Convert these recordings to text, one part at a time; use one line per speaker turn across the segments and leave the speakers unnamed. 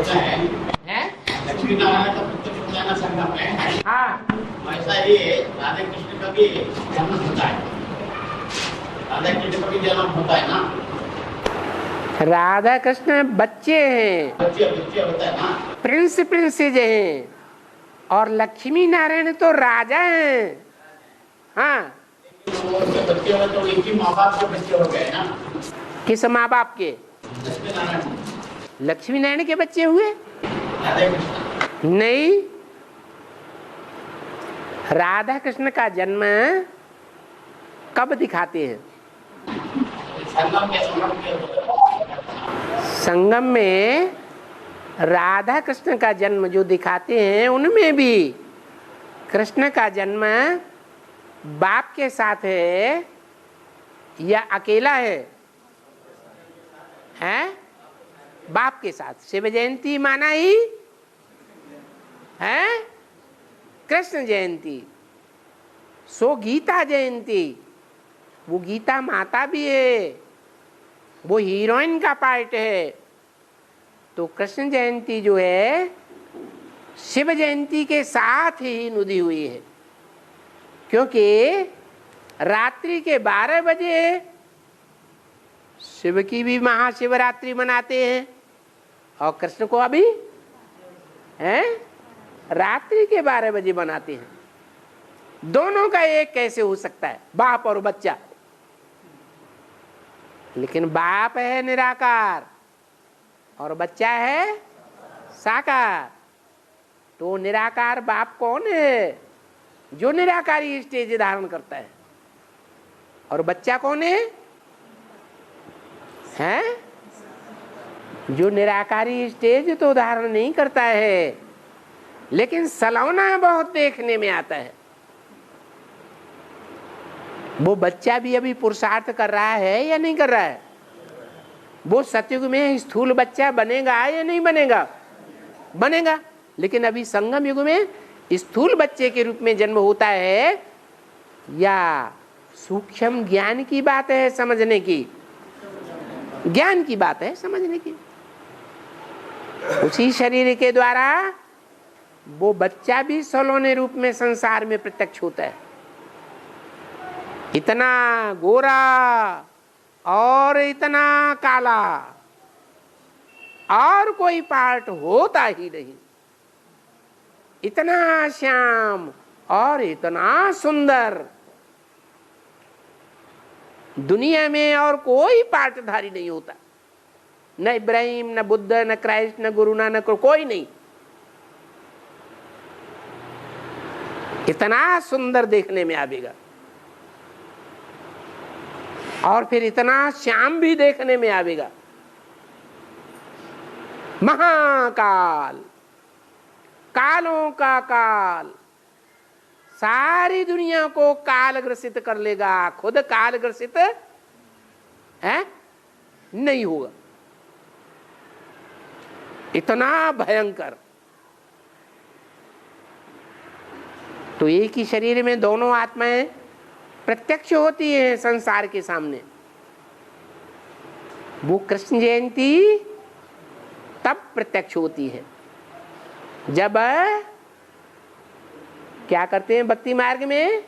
होता है लक्ष्मी नारायण का प्रत्यक्ष होता है ना संगम में। हाँ, वैसा ही राधा कृष्ण का भी जन्म होता है। राधा कृष्ण का भी जन्म होता है ना।
राधा कृष्ण बच्चे हैं,
बच्चे होता है ना,
प्रिंस प्रिंसेज हैं, और लक्ष्मी नारायण तो राजा हैं। हाँ,
उसके बच्चे हो तो इनकी माँ बाप के बच्चे हो गए ना।
किस माँ बाप के?
लक्ष्मी नारायण।
लक्ष्मी नारायण के बच्चे हुए?
राधा कृष्ण
नहीं, राधा कृष्ण का जन्म कब दिखाते हैं? संगम में राधा कृष्ण का जन्म जो दिखाते हैं, उनमें भी कृष्ण का जन्म बाप के साथ है या अकेला है? हैं? बाप के साथ। शिव जयंती माना ही है कृष्ण जयंती, सो गीता जयंती। वो गीता माता भी है, वो हीरोइन का पार्ट है। तो कृष्ण जयंती जो है शिव जयंती के साथ ही नुदी हुई है, क्योंकि रात्रि के 12 बजे शिव की भी महाशिवरात्रि मनाते हैं और कृष्ण को अभी हैं रात्रि के 12 बजे मनाते हैं। दोनों का एक कैसे हो सकता है? बाप और बच्चा। लेकिन बाप है निराकार और बच्चा है साकार। तो निराकार बाप कौन है? जो निराकारी स्टेज धारण करता है। और बच्चा कौन है? हैं? जो निराकारी स्टेज तो धारण नहीं करता है, लेकिन सलौना बहुत देखने में आता है। वो बच्चा भी अभी पुरुषार्थ कर रहा है या नहीं कर रहा है? वो सतयुग में स्थूल बच्चा बनेगा या नहीं बनेगा? बनेगा। लेकिन अभी संगम युग में स्थूल बच्चे के रूप में जन्म होता है, या सूक्ष्म ज्ञान की बात है समझने की? ज्ञान की बात है समझने की। उसी शरीर के द्वारा वो बच्चा भी सलोने रूप में संसार में प्रत्यक्ष होता है। इतना गोरा और इतना काला और कोई पार्ट होता ही नहीं। इतना श्याम और इतना सुंदर दुनिया में और कोई पार्टधारी नहीं होता। न इब्राहिम, न बुद्ध, न क्राइस्ट, न गुरु नानक, कोई नहीं। इतना सुंदर देखने में आवेगा और फिर इतना श्याम भी देखने में आवेगा। महाकाल, कालों का काल, सारी दुनिया को काल ग्रसित कर लेगा, खुद काल ग्रसित है नहीं होगा। इतना भयंकर। तो एक ही शरीर में दोनों आत्माएं प्रत्यक्ष होती है संसार के सामने। वो कृष्ण जयंती तब प्रत्यक्ष होती है जब क्या करते हैं भक्ति मार्ग में,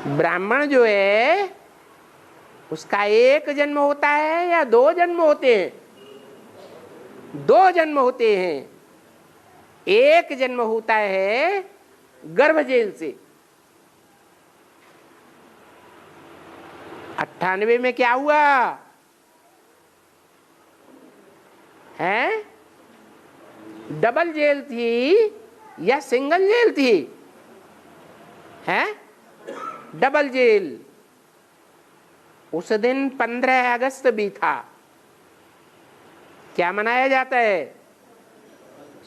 ब्राह्मण जो है उसका एक जन्म होता है या 2 जन्म होते हैं? 2 जन्म होते हैं। एक जन्म होता है गर्भजेल से। 98 में क्या हुआ है? डबल जेल थी या सिंगल जेल थी? है डबल जेल। उस दिन 15 अगस्त भी था। क्या मनाया जाता है?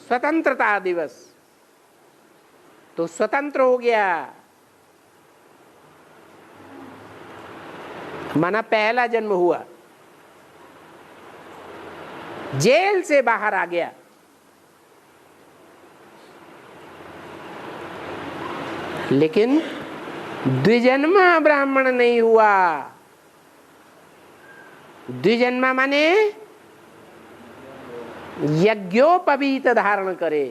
स्वतंत्रता दिवस। तो स्वतंत्र हो गया, माना पहला जन्म हुआ, जेल से बाहर आ गया। लेकिन द्विजन्मा ब्राह्मण नहीं हुआ। द्विजन्मा माने यज्ञोपवीत धारण करे।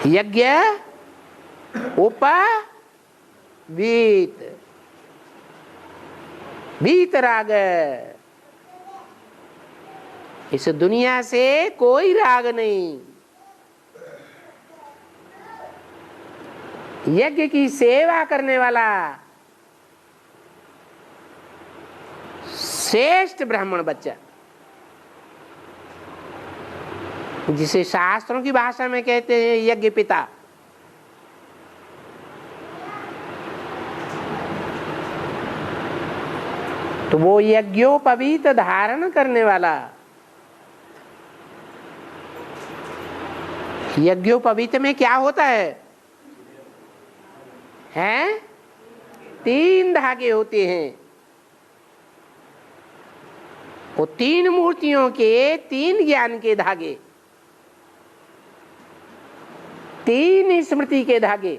यज्ञ उपवीत, वीतराग। इस दुनिया से कोई राग नहीं। यज्ञ की सेवा करने वाला श्रेष्ठ ब्राह्मण बच्चा, जिसे शास्त्रों की भाषा में कहते हैं यज्ञ पिता, तो वो यज्ञोपवीत धारण करने वाला। यज्ञोपवीत में क्या होता है? हैं? 3 धागे होते हैं। वो 3 मूर्तियों के 3 ज्ञान के धागे, 3 स्मृति के धागे।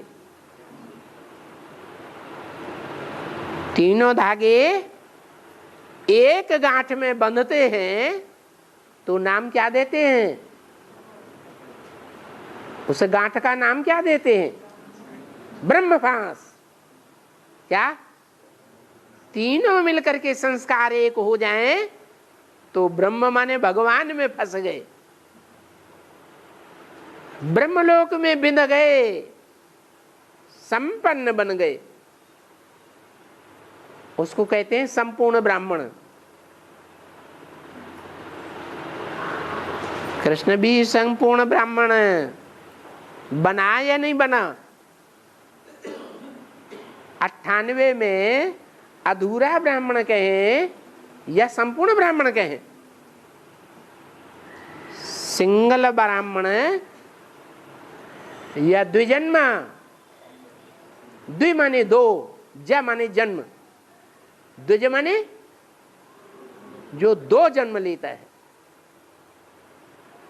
तीनों धागे एक गांठ में बंधते हैं तो नाम क्या देते हैं? उस गांठ का नाम क्या देते हैं? ब्रह्मफांस। क्या? तीनों मिलकर के संस्कार एक हो जाएं तो ब्रह्म माने भगवान में फंस गए, ब्रह्मलोक में बिंद गए, संपन्न बन गए। उसको कहते हैं संपूर्ण ब्राह्मण। कृष्ण भी संपूर्ण ब्राह्मण बना या नहीं बना? 98 में अधूरा ब्राह्मण कहें या संपूर्ण ब्राह्मण कहें? सिंगल ब्राह्मण या द्विजन्मा। द्वि माने 2, ज माने जन्म। द्विज माने जो 2 जन्म लेता है।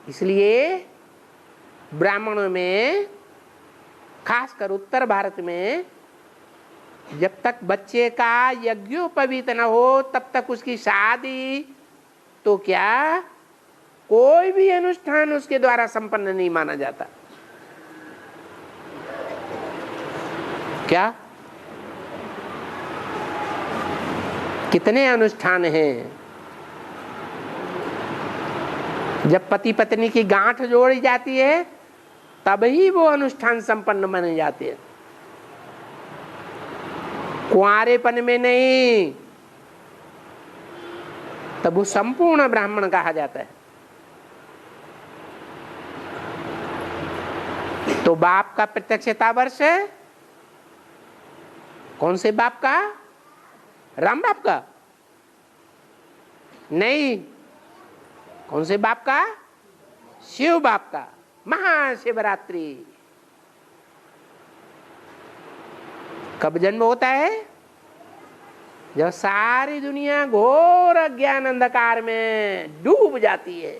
इसलिए ब्राह्मणों में, खासकर उत्तर भारत में, जब तक बच्चे का यज्ञोपवीत न हो तब तक उसकी शादी तो क्या, कोई भी अनुष्ठान उसके द्वारा संपन्न नहीं माना जाता। क्या? कितने अनुष्ठान हैं। जब पति पत्नी की गांठ जोड़ी जाती है तभी वो अनुष्ठान संपन्न माने जाते हैं, कुंवारेपन में नहीं। तब वो संपूर्ण ब्राह्मण कहा जाता है। तो बाप का प्रत्यक्षता वर्ष है। कौन से बाप का? राम बाप का? नहीं। कौन से बाप का? शिव बाप का। महाशिवरात्रि। कब जन्म होता है? जब सारी दुनिया घोर अज्ञान अंधकार में डूब जाती है।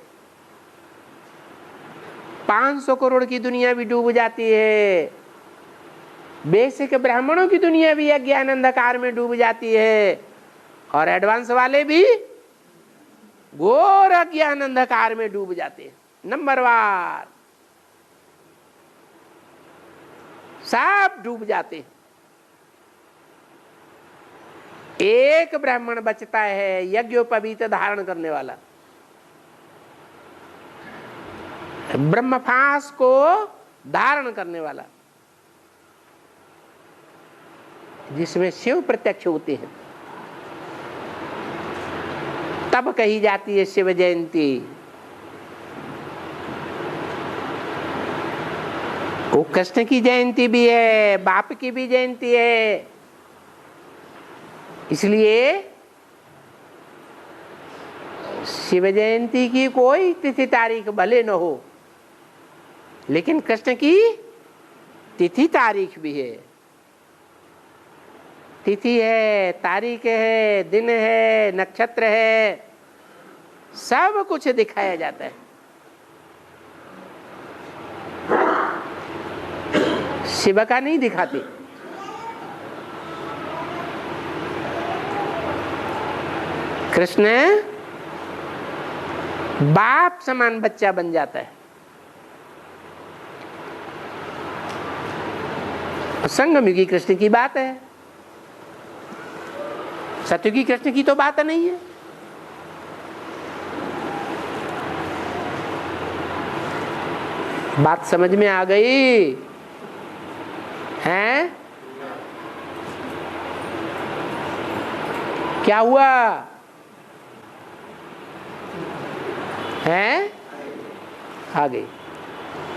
500 करोड़ की दुनिया भी डूब जाती है। बेसिक ब्राह्मणों की दुनिया भी अज्ञान अंधकार में डूब जाती है, और एडवांस वाले भी घोर अज्ञान अंधकार में डूब जाते हैं। नंबरवार सब डूब जाते हैं। एक ब्राह्मण बचता है, यज्ञोपवीत धारण करने वाला, ब्रह्मफांस को धारण करने वाला, जिसमें शिव प्रत्यक्ष होते हैं। तब कही जाती है शिव जयंती। वो कृष्ण की जयंती भी है, बाप की भी जयंती है। इसलिए शिव जयंती की कोई तिथि तारीख भले न हो, लेकिन कृष्ण की तिथि तारीख भी है। तिथि है, तारीख है, दिन है, नक्षत्र है, सब कुछ दिखाया जाता है। शिव का नहीं दिखाते। कृष्ण बाप समान बच्चा बन जाता है। संगम युगी कृष्ण की बात है, सतयुगी कृष्ण की तो बात नहीं है। बात समझ में आ गई हैं? क्या हुआ है? आ गई।